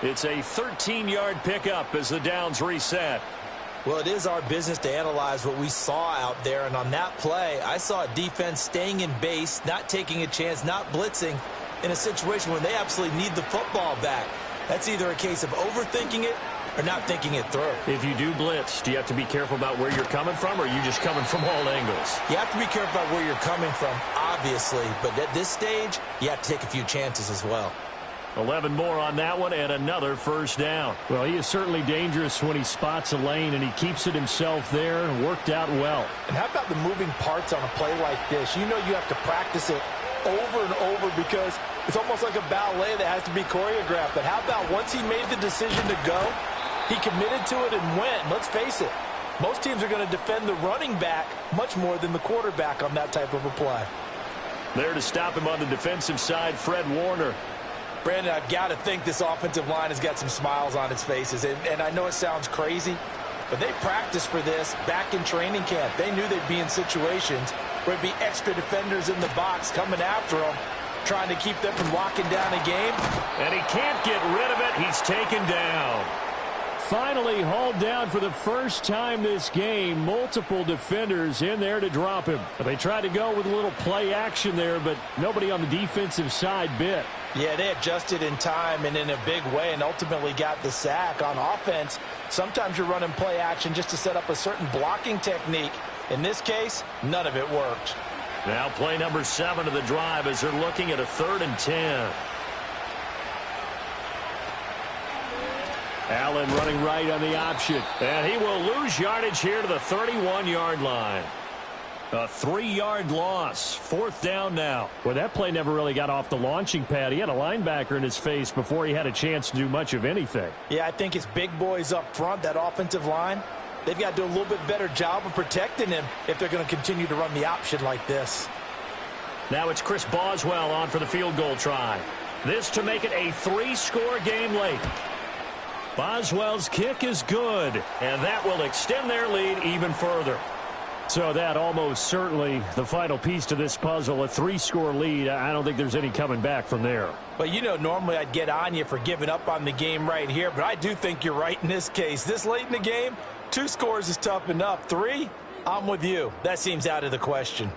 It's a 13-yard pickup as the downs reset. Well, it is our business to analyze what we saw out there, and on that play, I saw a defense staying in base, not taking a chance, not blitzing in a situation when they absolutely need the football back. That's either a case of overthinking it or not thinking it through. If you do blitz, do you have to be careful about where you're coming from, or are you just coming from all angles? You have to be careful about where you're coming from, obviously, but at this stage, you have to take a few chances as well. 11 more on that one and another first down. Well, he is certainly dangerous when he spots a lane and he keeps it himself there. Worked out well. And how about the moving parts on a play like this? You know you have to practice it over and over because it's almost like a ballet that has to be choreographed. But how about once he made the decision to go, he committed to it and went. Let's face it, most teams are going to defend the running back much more than the quarterback on that type of a play. There to stop him on the defensive side, Fred Warner. Brandon, I've got to think this offensive line has got some smiles on its faces. And I know it sounds crazy, but they practiced for this back in training camp. They knew they'd be in situations where it'd be extra defenders in the box coming after them, trying to keep them from locking down a game. And he can't get rid of it. He's taken down. Finally hauled down for the first time this game. Multiple defenders in there to drop him. They tried to go with a little play action there, but nobody on the defensive side bit. Yeah, they adjusted in time and in a big way and ultimately got the sack. On offense, sometimes you're running play action just to set up a certain blocking technique. In this case, none of it worked. Now play number 7 of the drive as they're looking at a 3rd and 10. Allen running right on the option. And he will lose yardage here to the 31-yard line. A 3-yard loss. 4th down now. Well, that play never really got off the launching pad. He had a linebacker in his face before he had a chance to do much of anything. Yeah, I think it's big boys up front, that offensive line. They've got to do a little bit better job of protecting him if they're going to continue to run the option like this. Now it's Chris Boswell on for the field goal try. This to make it a 3-score game late. Boswell's kick is good, and that will extend their lead even further. So that almost certainly the final piece to this puzzle, a 3-score lead. I don't think there's any coming back from there. But, you know, normally I'd get on you for giving up on the game right here, but I do think you're right in this case. This late in the game, 2 scores is tough enough. 3, I'm with you. That seems out of the question.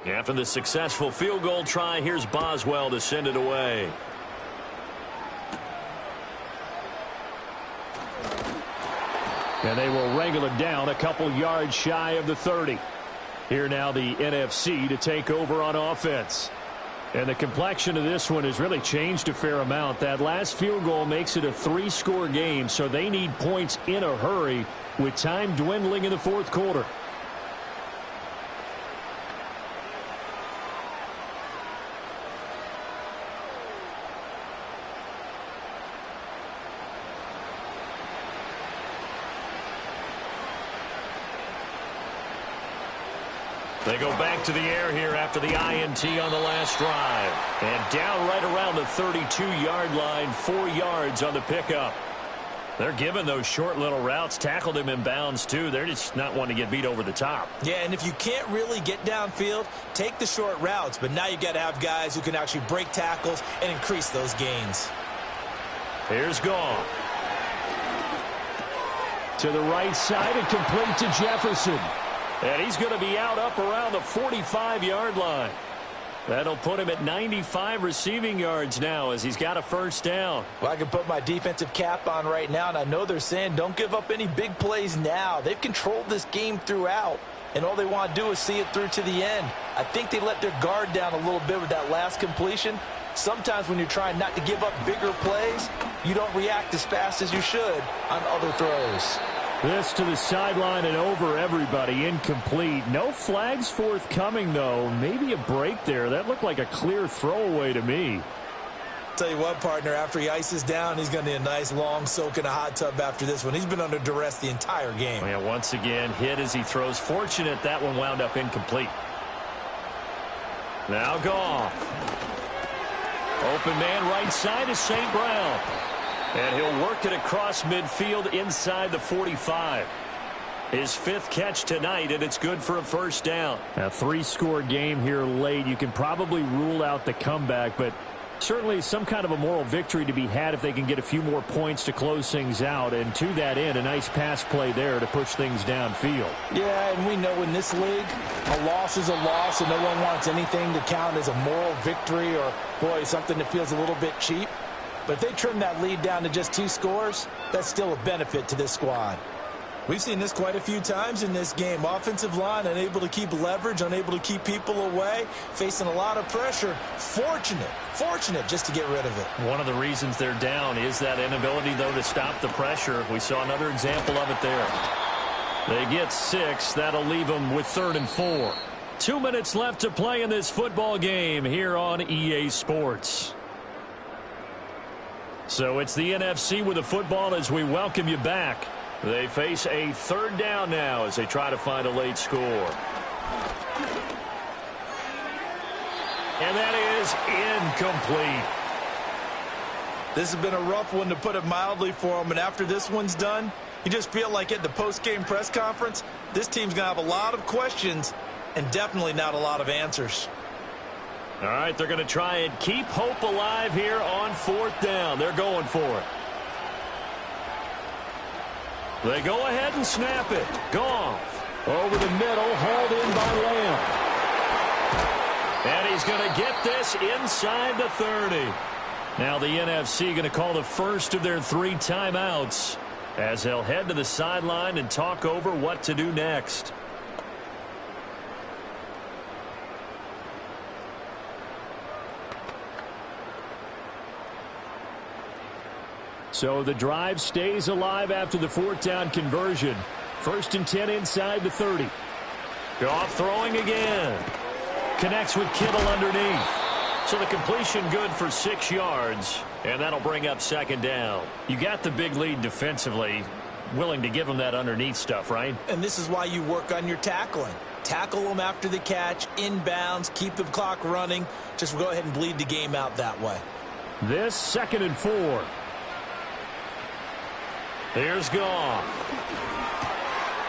After the successful field goal try, here's Boswell to send it away. And they will wrangle it down a couple yards shy of the 30. Here now the NFC to take over on offense. And the complexion of this one has really changed a fair amount. That last field goal makes it a 3-score game, so they need points in a hurry with time dwindling in the fourth quarter. They go back to the air here after the INT on the last drive. And down right around the 32-yard line, 4 yards on the pickup. They're giving those short little routes, tackled him in bounds too. They're just not wanting to get beat over the top. Yeah, and if you can't really get downfield, take the short routes. But now you've got to have guys who can actually break tackles and increase those gains. Here's Goff. To the right side and complete to Jefferson. And he's going to be out up around the 45-yard line. That'll put him at 95 receiving yards now as he's got a first down. Well, I can put my defensive cap on right now, and I know they're saying don't give up any big plays now. They've controlled this game throughout, and all they want to do is see it through to the end. I think they let their guard down a little bit with that last completion. Sometimes when you're trying not to give up bigger plays, you don't react as fast as you should on other throws. This to the sideline and over everybody, incomplete. No flags forthcoming, though. Maybe a break there. That looked like a clear throwaway to me. Tell you what, partner, after he ices down, he's going to need a nice long soak in a hot tub after this one. He's been under duress the entire game. Yeah, once again, hit as he throws. Fortunate that one wound up incomplete. Now Goff. Open man right side is St. Brown. And he'll work it across midfield inside the 45. His 5th catch tonight, and it's good for a first down. A 3-score game here late. You can probably rule out the comeback, but certainly some kind of a moral victory to be had if they can get a few more points to close things out. And to that end, a nice pass play there to push things downfield. Yeah, and we know in this league, a loss is a loss, and no one wants anything to count as a moral victory or, boy, something that feels a little bit cheap. But if they trim that lead down to just 2 scores, that's still a benefit to this squad. We've seen this quite a few times in this game. Offensive line unable to keep leverage, unable to keep people away, facing a lot of pressure. Fortunate just to get rid of it. One of the reasons they're down is that inability, though, to stop the pressure. We saw another example of it there. They get 6. That'll leave them with 3rd and 4. 2 minutes left to play in this football game here on EA Sports. So it's the NFC with the football as we welcome you back. They face a 3rd down now as they try to find a late score. And that is incomplete. This has been a rough one, to put it mildly, for them. And after this one's done, you just feel like at the post-game press conference, this team's going to have a lot of questions and definitely not a lot of answers. All right, they're going to try and keep hope alive here on 4th down. They're going for it. They go ahead and snap it. Goff over the middle, hauled in by Lamb. And he's going to get this inside the 30. Now the NFC going to call the first of their 3 timeouts as they'll head to the sideline and talk over what to do next. So the drive stays alive after the 4th down conversion. 1st and 10 inside the 30. Goff throwing again. Connects with Kittle underneath. So the completion good for 6 yards. And that'll bring up 2nd down. You got the big lead defensively. Willing to give them that underneath stuff, right? And this is why you work on your tackling. Tackle them after the catch, inbounds, keep the clock running. Just go ahead and bleed the game out that way. This 2nd and 4. Here's Goff.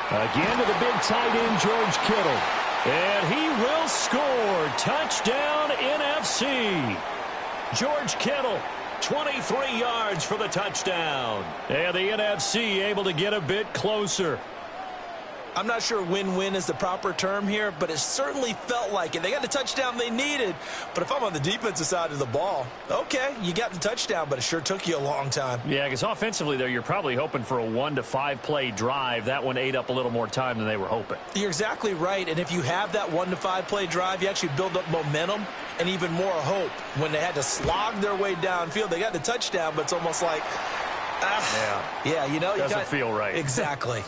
Again to the big tight end, George Kittle. And he will score. Touchdown, NFC. George Kittle, 23 yards for the touchdown. And the NFC able to get a bit closer. I'm not sure win-win is the proper term here, but it certainly felt like it. They got the touchdown they needed, but if I'm on the defensive side of the ball, okay, you got the touchdown, but it sure took you a long time. Yeah, because offensively there, you're probably hoping for a 1 to 5 play drive. That one ate up a little more time than they were hoping. You're exactly right, and if you have that 1 to 5 play drive, you actually build up momentum and even more hope. When they had to slog their way downfield, they got the touchdown, but it's almost like, yeah, you know, doesn't feel right. Exactly.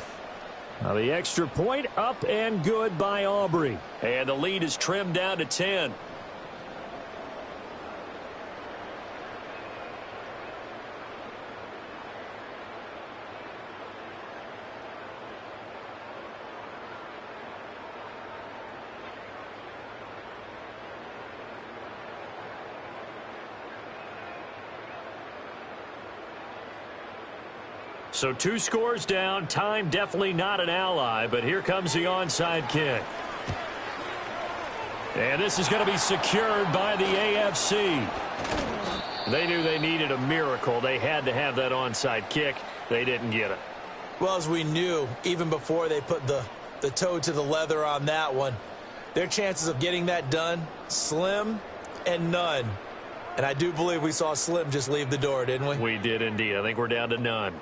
Now the extra point up and good by Aubrey. And the lead is trimmed down to 10. So 2 scores down. Time definitely not an ally, but here comes the onside kick. And this is going to be secured by the AFC. They knew they needed a miracle. They had to have that onside kick. They didn't get it. Well, as we knew, even before they put the toe to the leather on that one, their chances of getting that done, slim and none. And I do believe we saw Slim just leave the door, didn't we? We did indeed. I think we're down to none.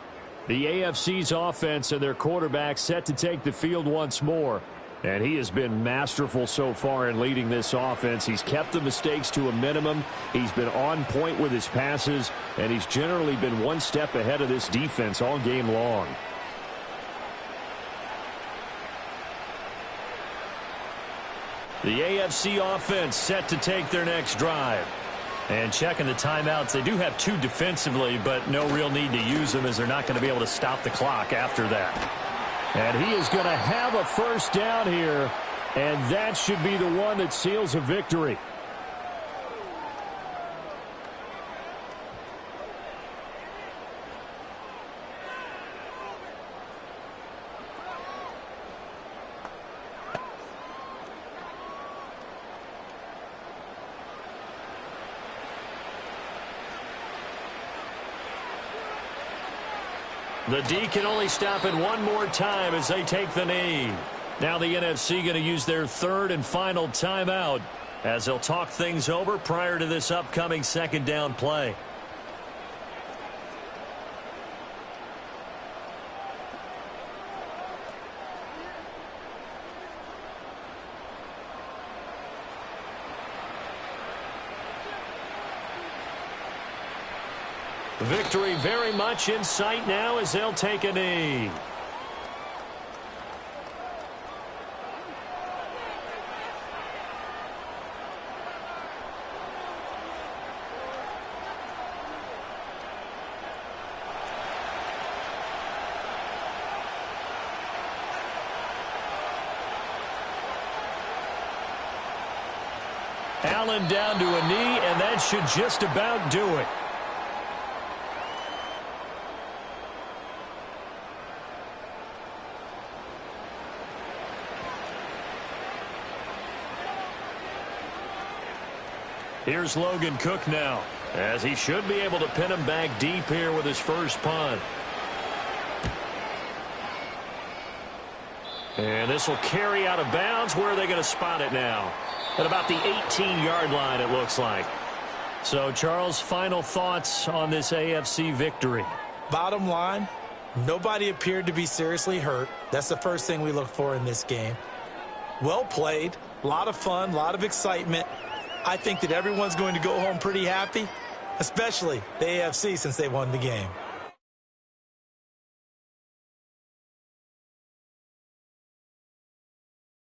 The AFC's offense and their quarterback set to take the field once more. And he has been masterful so far in leading this offense. He's kept the mistakes to a minimum. He's been on point with his passes. And he's generally been one step ahead of this defense all game long. The AFC offense set to take their next drive. And checking the timeouts, they do have 2 defensively, but no real need to use them as they're not going to be able to stop the clock after that. And he is going to have a first down here, and that should be the one that seals a victory. The D can only stop it one more time as they take the knee. Now the NFC going to use their 3rd and final timeout as they'll talk things over prior to this upcoming 2nd down play. Victory very much in sight now as they'll take a knee. Allen down to a knee, and that should just about do it. Here's Logan Cook now, as he should be able to pin him back deep here with his first punt. And this will carry out of bounds. Where are they going to spot it now? At about the 18-yard line, it looks like. So, Charles, final thoughts on this AFC victory? Bottom line, nobody appeared to be seriously hurt. That's the first thing we look for in this game. Well played, a lot of fun, a lot of excitement. I think that everyone's going to go home pretty happy, especially the AFC since they won the game.